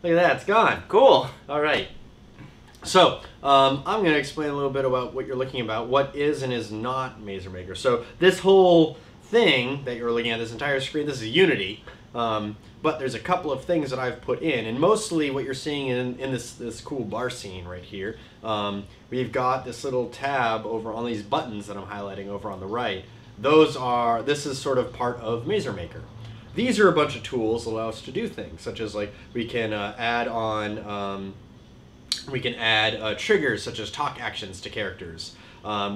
Look at that, it's gone. Cool. All right. So, I'm going to explain a little bit about what you're looking about, what is and is not Mazer Maker. So, this whole thing that you're looking at, this entire screen, this is Unity, but there's a couple of things that I've put in, and mostly what you're seeing in this cool bar scene right here, we've got this little tab over on these buttons that I'm highlighting over on the right. This is sort of part of Mazer Maker. These are a bunch of tools that allow us to do things, such as like we can add on... we can add triggers such as talk actions to characters.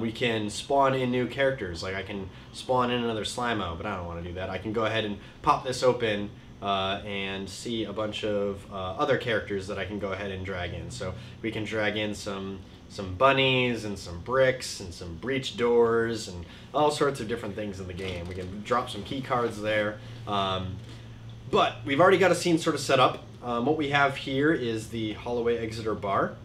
We can spawn in new characters, like I can spawn in another Slimo, but I don't want to do that. I can go ahead and pop this open and see a bunch of other characters that I can go ahead and drag in. So we can drag in some bunnies and some bricks and some breach doors and all sorts of different things in the game. We can drop some key cards there. But we've already got a scene sort of set up. What we have here is the Holloway Exeter bar.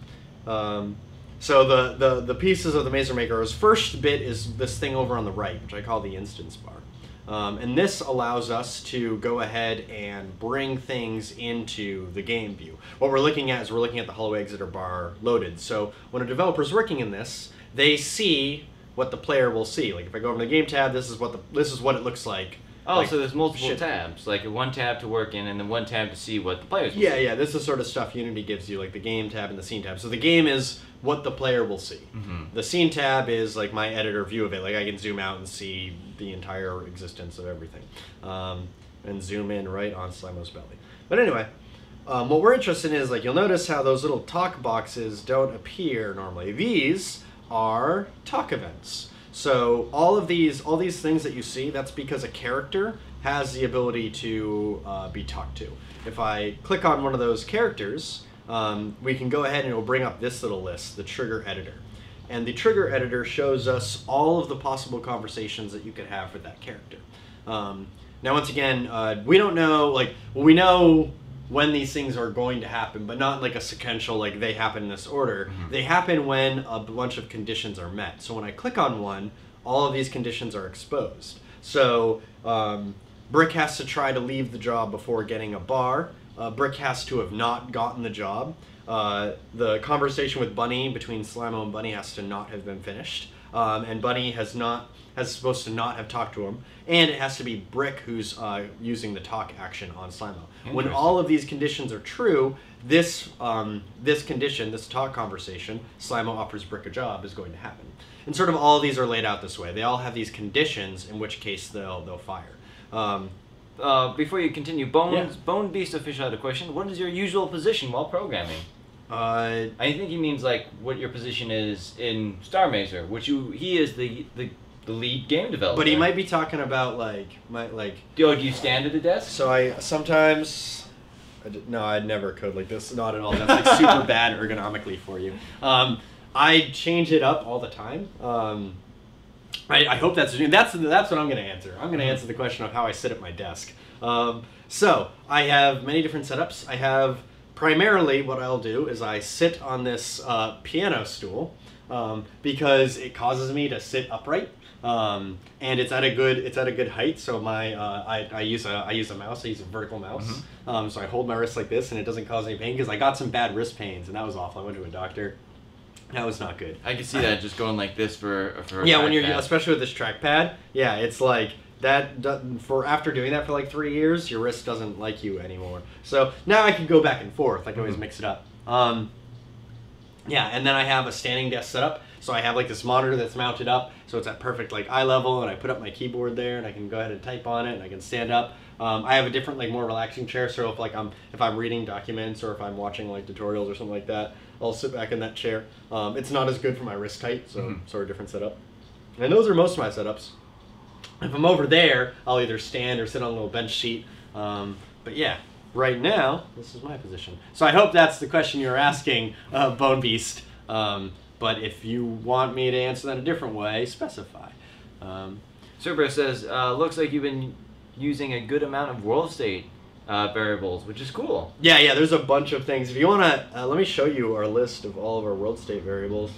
So the pieces of the Mazer Maker's first bit is this thing over on the right, which I call the instance bar. And this allows us to go ahead and bring things into the game view. What we're looking at is we're looking at the Holloway Exeter bar loaded. So when a developer's working in this, they see what the player will see. Like if I go over to the game tab, this is what it looks like. Oh, like, so there's multiple tabs, like one tab to work in and then one tab to see what the players will see. Yeah, this is sort of stuff Unity gives you, like the game tab and the scene tab. So the game is what the player will see. The scene tab is like my editor view of it. Like I can zoom out and see the entire existence of everything. And zoom in right on Slimo's belly. But anyway, what we're interested in is, like, you'll notice how those little talk boxes don't appear normally. These are talk events. So all these things that you see, that's because a character has the ability to be talked to. If I click on one of those characters, we can go ahead and it will bring up this little list, the trigger editor. And the trigger editor shows us all of the possible conversations that you could have with that character. Now, once again, we don't know, like, well, we know when these things are going to happen, but not like a sequential, like they happen in this order. They happen when a bunch of conditions are met. So when I click on one, all of these conditions are exposed. So Brick has to try to leave the job before getting a bar. Brick has to have not gotten the job. The conversation with Bunny between Slimo and Bunny has to not have been finished. And Bunny has supposed to not have talked to him, and it has to be Brick who's using the talk action on Slimo. When all of these conditions are true, this condition, this talk conversation, Slimo offers Brick a job, is going to happen. And sort of all of these are laid out this way. They all have these conditions, in which case they'll fire. Before you continue, Bone Beast official had a question. What is your usual position while programming? I think he means like what your position is in Starr Mazer, which he is the lead game developer. But he might be talking about like do you stand at the desk? So I'd never code like this. Not at all. That's like super bad ergonomically for you. I change it up all the time. I hope that's what I'm going to answer. I'm going to answer the question of how I sit at my desk. So I have many different setups. I have primarily what I'll do is I sit on this piano stool because it causes me to sit upright, and it's at a good height. So I use a mouse. I use a vertical mouse. So I hold my wrist like this, and it doesn't cause any pain because I got some bad wrist pains, and that was awful. I went to a doctor. That was not good. I can see that just going like this for a yeah, when you're especially with this trackpad. Yeah, it's like that. After doing that for like 3 years, your wrist doesn't like you anymore. So now I can go back and forth. I can always mix it up. Yeah, and then I have a standing desk set up. So I have like this monitor that's mounted up, so it's at perfect like eye level, and I put up my keyboard there, and I can go ahead and type on it, and I can stand up. I have a different like more relaxing chair, so if I'm reading documents or if I'm watching like tutorials or something like that, I'll sit back in that chair. It's not as good for my wrist height, so sort of different setup. And those are most of my setups. If I'm over there, I'll either stand or sit on a little bench seat. But yeah, right now, this is my position. So I hope that's the question you're asking, Bone Beast. But if you want me to answer that a different way, specify. Cerberus says, looks like you've been using a good amount of world state variables, which is cool. Yeah, there's a bunch of things. If you want to, let me show you our list of all of our world state variables.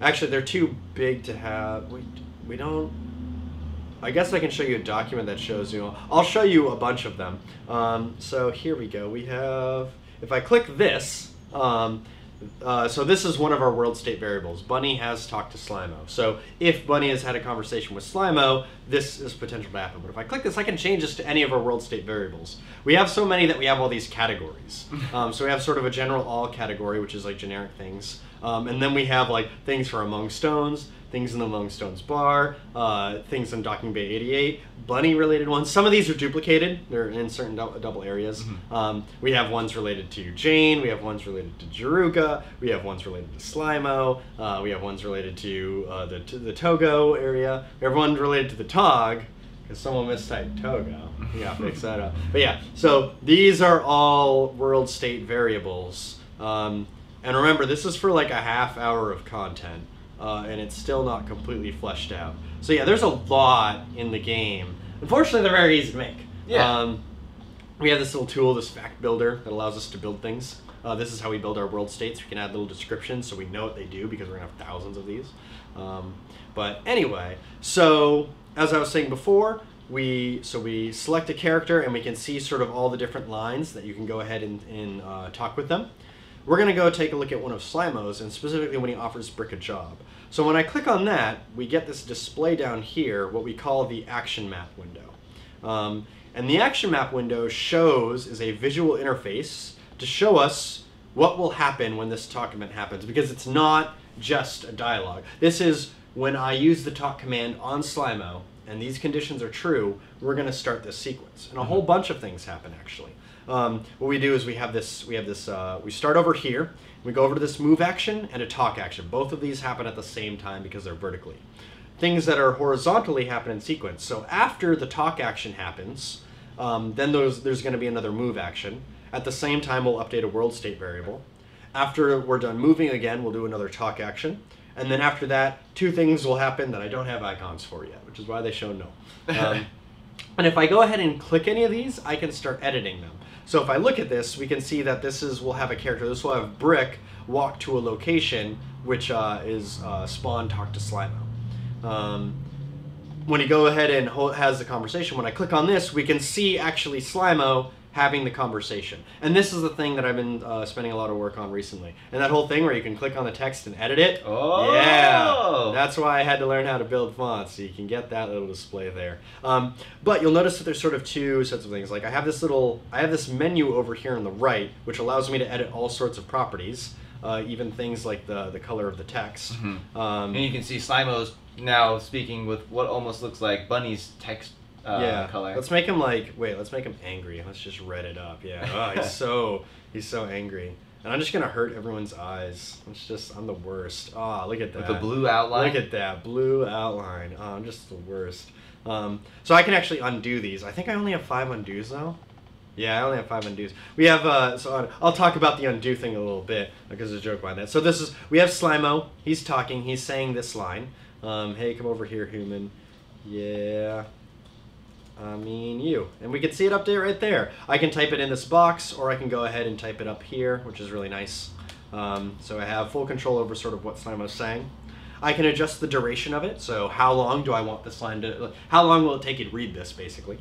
Actually, they're too big to have. We don't... I guess I can show you a document that shows you. I'll show you a bunch of them. So here we go. We have... if I click this, so this is one of our world state variables. Bunny has talked to Slimo. So if Bunny has had a conversation with Slimo, this is potential to happen. But if I click this, I can change this to any of our world state variables. We have so many that we have all these categories. So we have sort of a general all category, which is like generic things. And then we have like things for Among Stones, things in the Among Stones bar, things in Docking Bay 88, Bunny related ones. Some of these are duplicated. They're in certain double areas. We have ones related to Jane. We have ones related to Jaruga. We have ones related to Slimo. We have ones related to the Togo area. We have one related to the Tog, because someone mistyped Togo. We gotta fix that up. But yeah, so these are all world state variables. And remember, this is for like a half hour of content. And it's still not completely fleshed out. So yeah, there's a lot in the game. Unfortunately, they're very easy to make. Yeah. We have this little tool, this fact builder, that allows us to build things. This is how we build our world states. We can add little descriptions so we know what they do, because we're going to have thousands of these. But anyway, so as I was saying before, we select a character and we can see sort of all the different lines that you can go ahead and talk with them. We're going to go take a look at one of Slimo's, and specifically when he offers Brick a job. So when I click on that, we get this display down here, what we call the action map window. And the action map window is a visual interface to show us what will happen when this talk event happens, because it's not just a dialogue. This is when I use the talk command on Slimo, and these conditions are true, we're going to start this sequence. And a whole bunch of things happen, actually. What we do is we start over here, we go over to this move action and a talk action. Both of these happen at the same time because they're vertically. Things that are horizontally happen in sequence. So after the talk action happens, then there's going to be another move action. At the same time, we'll update a world state variable. After we're done moving again, we'll do another talk action. And then after that, two things will happen that I don't have icons for yet, which is why they show no. And if I go ahead and click any of these, I can start editing them. So if I look at this, we can see that we'll have a character. This will have Brick walk to a location, which is Spawn talk to Slimo. When you go ahead and has the conversation, when I click on this, we can see actually Slimo having the conversation. And this is the thing that I've been spending a lot of work on recently. And that whole thing where you can click on the text and edit it. Oh! Yeah! That's why I had to learn how to build fonts, so you can get that little display there. But you'll notice that there's sort of two sets of things. Like I have this menu over here on the right, which allows me to edit all sorts of properties, even things like the color of the text. And you can see Slimo's now speaking with what almost looks like Bunny's text color. Let's make him let's make him angry. Let's just red it up. Yeah. Oh, he's so angry. And I'm just gonna hurt everyone's eyes. I'm the worst. Oh, look at that. With the blue outline. Look at that blue outline. Oh, I'm just the worst. So I can actually undo these. I think I only have 5 undos though. Yeah, I only have 5 undos. We have I'll talk about the undo thing a little bit because there's a joke behind that. So we have Slimo. He's talking. He's saying this line. Hey, come over here, human. Yeah. I mean you. And we can see it up there right there. I can type it in this box, or I can go ahead and type it up here, which is really nice. So I have full control over sort of what Slimo's saying. I can adjust the duration of it, so how long do I want this line to... How long will it take you to read this, basically?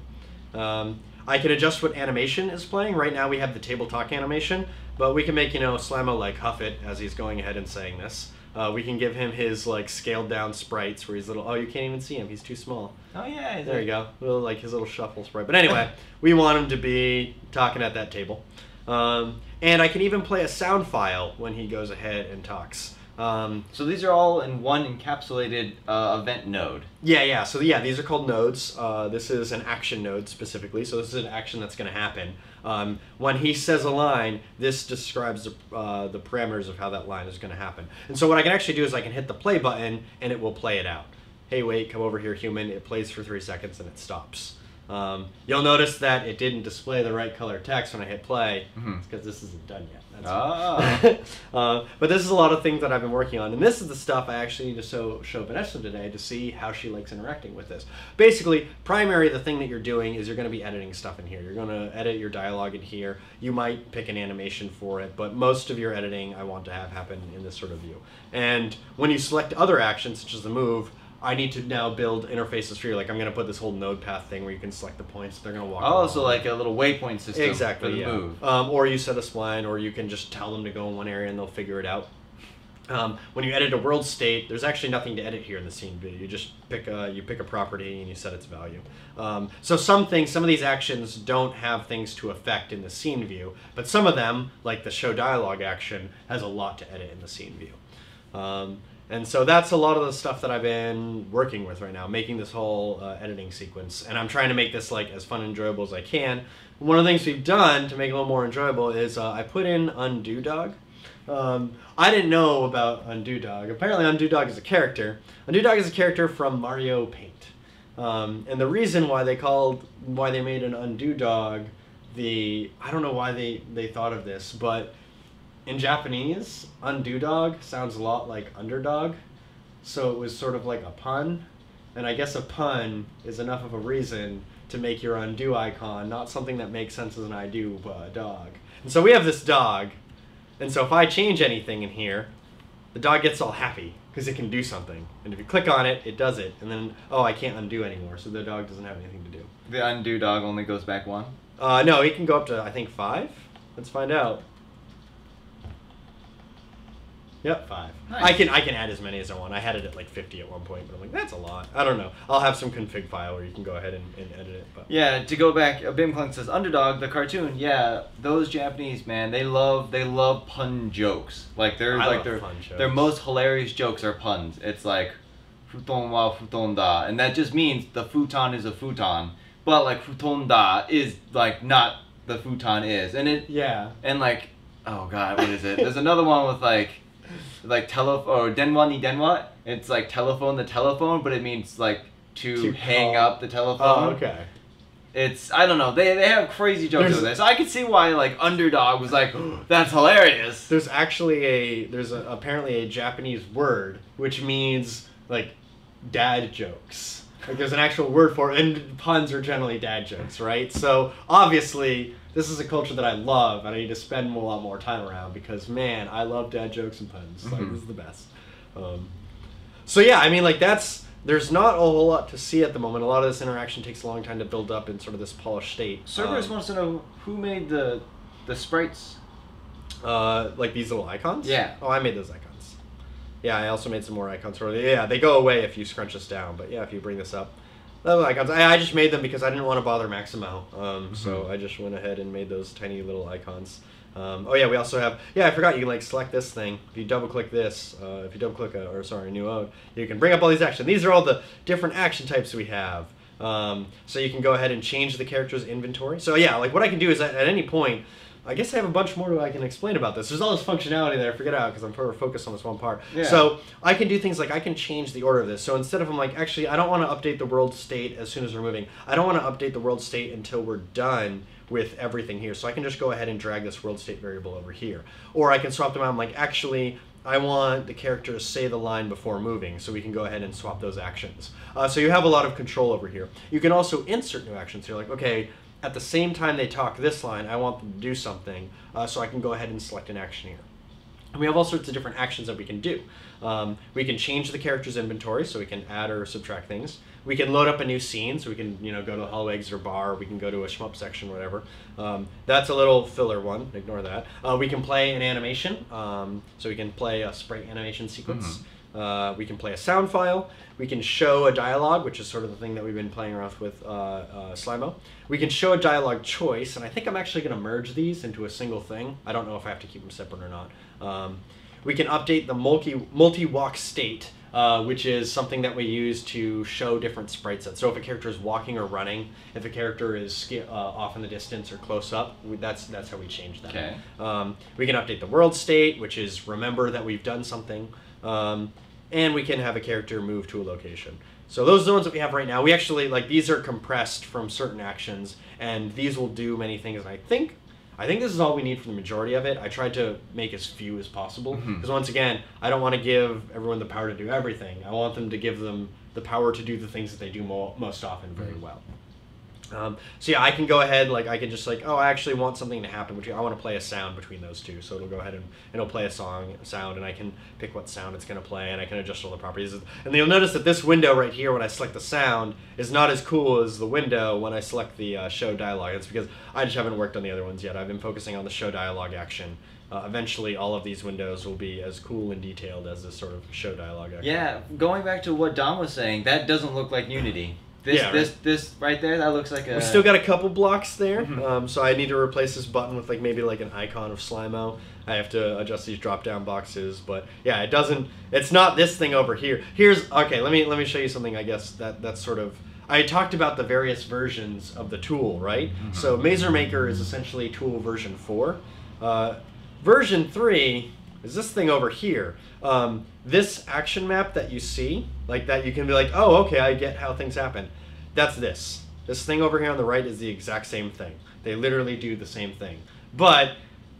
I can adjust what animation is playing. Right now we have the table talk animation, but we can make, Slimo like huff it as he's going ahead and saying this. We can give him his scaled down sprites where he's little. Oh, you can't even see him. He's too small. Oh yeah. There you go. His little shuffle sprite. But anyway, we want him to be talking at that table, and I can even play a sound file when he goes ahead and talks. So these are all in one encapsulated event node. Yeah. So these are called nodes. This is an action node specifically. So this is an action that's going to happen. When he says a line, this describes the parameters of how that line is going to happen. And so what I can actually do is I can hit the play button and it will play it out. Hey, wait, come over here, human. It plays for 3 seconds and it stops. You'll notice that it didn't display the right color text when I hit play. It's because this isn't done yet. But this is a lot of things that I've been working on, and this is the stuff I actually need to show Vanessa today to see how she likes interacting with this. Basically, the thing that you're doing is you're going to be editing stuff in here. You're going to edit your dialogue in here. You might pick an animation for it, but most of your editing I want to have happen in this sort of view. And when you select other actions, such as the move, I need to now build interfaces for you. Like I'm going to put this whole node path thing where you can select the points. They're going to walk. Oh, so like a little waypoint system. Exactly. For the yeah. move. Or you set a spline, or you can just tell them to go in one area and they'll figure it out. When you edit a world state, there's actually nothing to edit here in the scene view. You just pick a property and you set its value. So some of these actions don't have things to affect in the scene view, but some of them, like the show dialogue action, has a lot to edit in the scene view. And so that's a lot of the stuff that I've been working with right now, making this whole editing sequence. And I'm trying to make this like as fun and enjoyable as I can. One of the things we've done to make it a little more enjoyable is I put in Undo Dog. I didn't know about Undo Dog. Apparently Undo Dog is a character. Undo Dog is a character from Mario Paint. And the reason why they made an Undo Dog, I don't know why they thought of this, but in Japanese, Undo Dog sounds a lot like underdog. So it was sort of like a pun. And I guess a pun is enough of a reason to make your undo icon not something that makes sense as an undo, but a dog. And so we have this dog. And so if I change anything in here, the dog gets all happy because it can do something. And if you click on it, it does it. And then, oh, I can't undo anymore, so the dog doesn't have anything to do. The Undo Dog only goes back 1? No, it can go up to, I think, 5. Let's find out. Yep, 5. Nice. I can add as many as I want. I had it at like 50 at one point, but I'm like, that's a lot. I don't know. I'll have some config file where you can go ahead and edit it. But. Yeah, to go back, Bim Clunk says, Underdog, the cartoon, yeah, those Japanese, man, they love pun jokes. Like, their most hilarious jokes are puns. It's like, futon wa futon da, and that just means the futon is a futon, but like futon da is like not the futon is. And it, yeah. And like, oh god, what is it? There's another one with like telephone or denwa ni denwa. It's like telephone the telephone, but it means like to hang up the telephone. Oh, okay. It's, I don't know, they have crazy jokes with this. I could see why like Underdog was like, oh, that's hilarious. There's actually apparently a Japanese word which means like dad jokes. Like there's an actual word for it, and puns are generally dad jokes, right? So obviously this is a culture that I love, and I need to spend a lot more time around because, man, I love dad jokes and puns. Mm-hmm. Like, this is the best. So yeah, I mean, like there's not a whole lot to see at the moment. A lot of this interaction takes a long time to build up in sort of this polished state. Cerberus wants to know who made the sprites. Like these little icons? Yeah. Oh, I made those icons. Yeah, I also made some more icons for you. Yeah, they go away if you scrunch this down, but yeah, if you bring this up. Those icons. I just made them because I didn't want to bother Maximo. So I just went ahead and made those tiny little icons. Oh yeah, we also have, I forgot, you can like select this thing. If you double click this, if you double click a new mode, you can bring up all these actions. These are all the different action types we have. So you can go ahead and change the character's inventory. So yeah, like what I can do is at any point, I guess I have a bunch more I can explain about this. There's all this functionality that I forget out because I'm focused on this one part. Yeah. So I can do things like I can change the order of this. So instead of I'm like, actually, I don't want to update the world state as soon as we're moving. I don't want to update the world state until we're done with everything here. So I can just go ahead and drag this world state variable over here. Or I can swap them out. I'm like, actually, I want the character to say the line before moving, so we can go ahead and swap those actions. So you have a lot of control over here. You can also insert new actions here. Like, okay, at the same time they talk this line, I want them to do something, so I can go ahead and select an action here. And we have all sorts of different actions that we can do. We can change the character's inventory, so we can add or subtract things. We can load up a new scene, so we can go to the hallway exit or bar, or we can go to a shmup section, whatever. That's a little filler one, ignore that. We can play an animation, so we can play a sprite animation sequence. Mm-hmm. We can play a sound file. We can show a dialogue, which is sort of the thing that we've been playing around with Slimo. We can show a dialogue choice, and I think I'm actually going to merge these into a single thing. I don't know if I have to keep them separate or not. We can update the multi-walk state, which is something that we use to show different sprite sets. So if a character is walking or running, if a character is off in the distance or close up, that's how we change that. Okay. We can update the world state, which is remember that we've done something. And we can have a character move to a location. So those are the ones that we have right now. We actually, like, these are compressed from certain actions, and these will do many things. And I think this is all we need for the majority of it. I tried to make as few as possible, because once again, I don't want to give everyone the power to do everything. I want them to give them the power to do the things that they do most often very well. So yeah, I can go ahead, like I can just like, oh, I actually want something to happen, which I want to play a sound between those two. So it'll go ahead and it'll play a sound, and I can pick what sound it's going to play, and I can adjust all the properties. And you'll notice that this window right here, when I select the sound, is not as cool as the window when I select the show dialogue. It's because I just haven't worked on the other ones yet. I've been focusing on the show dialogue action. Eventually, all of these windows will be as cool and detailed as this sort of show dialogue action. Yeah, going back to what Don was saying, that doesn't look like Unity. This right there, that looks like a... We still got a couple blocks there, so I need to replace this button with like maybe like an icon of Slimo. I have to adjust these drop-down boxes, but yeah, it doesn't... It's not this thing over here. Okay, let me show you something, I guess, that's sort of... I talked about the various versions of the tool, right? So Mazer Maker is essentially tool version 4. Version 3 is this thing over here. This action map that you see, like that you can be like, oh, okay, I get how things happen. That's this. This thing over here on the right is the exact same thing. They literally do the same thing. But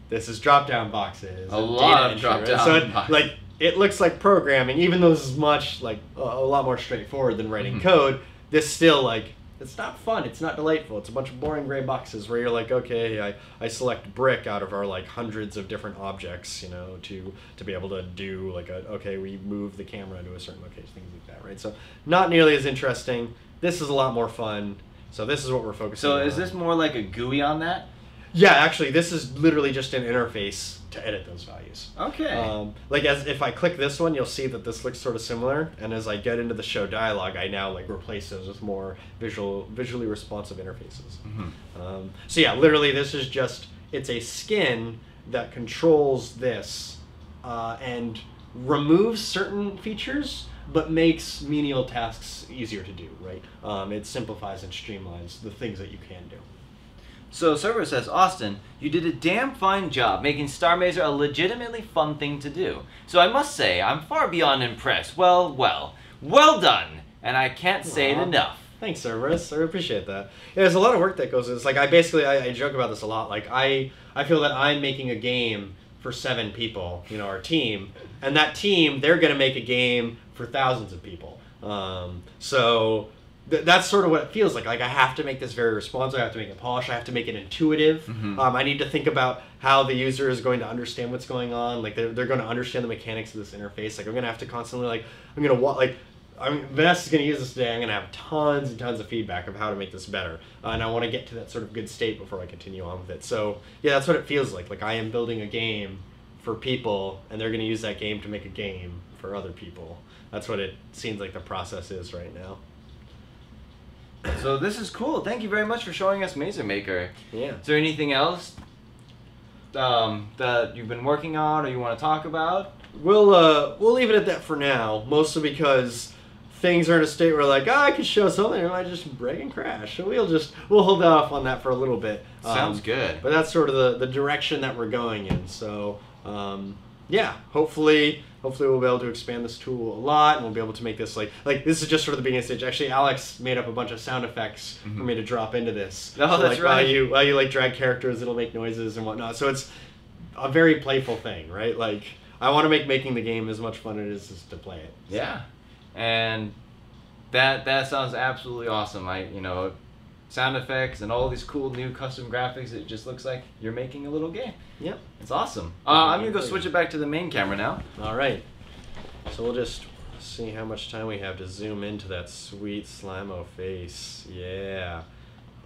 this is drop-down boxes. A lot of drop-down boxes. Like, it looks like programming, even though this is much, like, a lot more straightforward than writing code. This still, like, it's not fun. It's not delightful. It's a bunch of boring gray boxes where you're like, okay, I select brick out of our like hundreds of different objects, you know, to be able to do like okay, we move the camera to a certain location, things like that, right? So not nearly as interesting. This is a lot more fun. So this is what we're focusing on. So is this more like a GUI on that? Yeah, actually, this is literally just an interface to edit those values. Okay. Like if I click this one, you'll see that this looks sort of similar, and as I get into the show dialogue, I now like replace those with more visually responsive interfaces. So yeah, literally, this is just it's a skin that controls this and removes certain features, but makes menial tasks easier to do. Right? It simplifies and streamlines the things that you can do. So Server says, Auston, you did a damn fine job making Starr Mazer a legitimately fun thing to do. So I must say, I'm far beyond impressed. Well done! And I can't say it enough. Thanks, Cerberus. I appreciate that. Yeah, there's a lot of work that goes into this. Like, I joke about this a lot. Like, I feel that I'm making a game for 7 people, you know, our team. And that team, they're going to make a game for thousands of people. So... That's sort of what it feels like. Like, I have to make this very responsive. I have to make it polished. I have to make it intuitive. I need to think about how the user is going to understand what's going on. Like, they're going to understand the mechanics of this interface. Like, I'm going to have to constantly, like, Vanessa's going to use this today. I'm going to have tons and tons of feedback of how to make this better. And I want to get to that sort of good state before I continue on with it. So, yeah, that's what it feels like. Like, I am building a game for people, and they're going to use that game to make a game for other people. That's what it seems like the process is right now. So this is cool. Thank you very much for showing us Mazer Maker. Yeah. Is there anything else that you've been working on or you want to talk about? We'll leave it at that for now, mostly because things are in a state where like, I could show something, or I might just break and crash. So we'll hold off on that for a little bit. Sounds good. But that's sort of the direction that we're going in. So yeah, hopefully we'll be able to expand this tool a lot, and we'll be able to make this like this is just sort of the beginning stage. Actually, Alex made up a bunch of sound effects for me to drop into this. Oh, so, that's like, right. While you like drag characters, it'll make noises and whatnot. So it's a very playful thing, right? Like, I want to make making the game as much fun as it is to play it. So. Yeah, and that sounds absolutely awesome. Sound effects and all these cool new custom graphics. It just looks like you're making a little game. Yep. It's awesome. I'm going to go switch it back to the main camera now. All right. So we'll just see how much time we have to zoom into that sweet Slimo face. Yeah.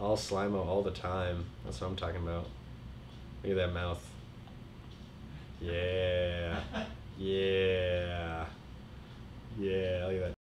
All Slimo all the time. That's what I'm talking about. Look at that mouth. Yeah. Yeah. Yeah, look at that.